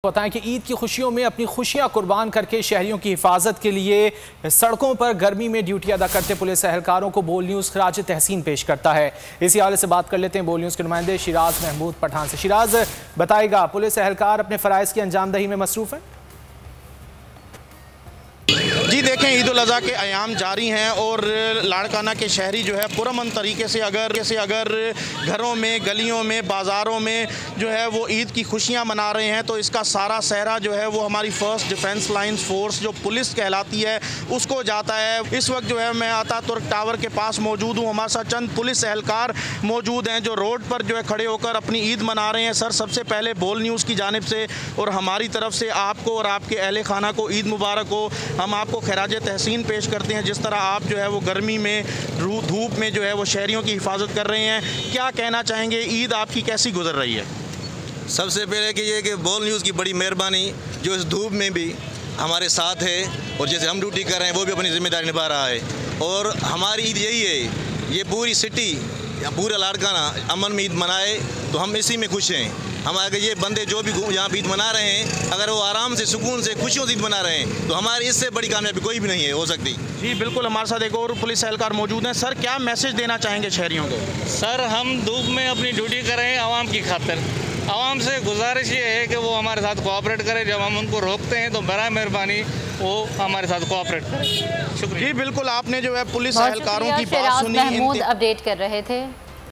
बताएं कि ईद की खुशियों में अपनी खुशियां कुर्बान करके शहरियों की हिफाजत के लिए सड़कों पर गर्मी में ड्यूटी अदा करते पुलिस एहलकारों को बोल न्यूज़ खराज तहसीन पेश करता है। इसी हवाले से बात कर लेते हैं बोल न्यूज़ के नुमाइंदे शिराज महमूद पठान से। शिराज, बताएगा पुलिस एहलकार अपने फ़राइज़ की अंजामदही में मसरूफ़ हैं? जी देखें, ईद उल अज़हा के अयाम जारी हैं और लाड़काना के शहरी जो है पुरअमन तरीके से अगर घरों में, गलियों में, बाज़ारों में जो है वो ईद की खुशियां मना रहे हैं, तो इसका सारा सहरा जो है वो हमारी फ़र्स्ट डिफेंस लाइंस फोर्स जो पुलिस कहलाती है उसको जाता है। इस वक्त जो है मैं अतातुर्क टावर के पास मौजूद हूँ। हमारे साथ चंद पुलिस एहलकार मौजूद हैं जो रोड पर जो है खड़े होकर अपनी ईद मना रहे हैं। सर, सबसे पहले बोल न्यूज़ की जानिब से और हमारी तरफ से आपको और आपके अहले खाना को ईद मुबारक हो। हम आपको खराज तहसीन पेश करते हैं जिस तरह आप जो है वो गर्मी में, धूप में जो है वो शहरियों की हिफाजत कर रहे हैं। क्या कहना चाहेंगे, ईद आपकी कैसी गुजर रही है? सबसे पहले कि ये कि बोल न्यूज़ की बड़ी मेहरबानी जो इस धूप में भी हमारे साथ है और जैसे हम ड्यूटी कर रहे हैं वो भी अपनी जिम्मेदारी निभा रहा है। और हमारी ईद यही है, ये पूरी सिटी या पूरा लाड़काना अमन में ईद मनाए, तो हम इसी में खुश हैं। हमारे ये बंदे जो भी यहाँ ईद मना रहे हैं, अगर वो आराम से, सुकून से, खुशियों से ईद मना रहे हैं, तो हमारी इससे बड़ी कामयाबी कोई भी नहीं है हो सकती। जी बिल्कुल, हमारे साथ एक और पुलिस एहलकार मौजूद हैं। सर, क्या मैसेज देना चाहेंगे शहरियों को? सर, हम धूप में अपनी ड्यूटी कर रहे हैं आवाम की खातिर। आवाम से गुजारिश ये है कि वो हमारे साथ कोऑपरेट करें। जब हम उनको रोकते हैं तो बराए मेहरबानी वो हमारे साथ कोऑपरेट करें। शुक्रिया। जी बिल्कुल, आपने जो है पुलिस एहलकारों की बात सुनी। महमूद अपडेट कर रहे थे।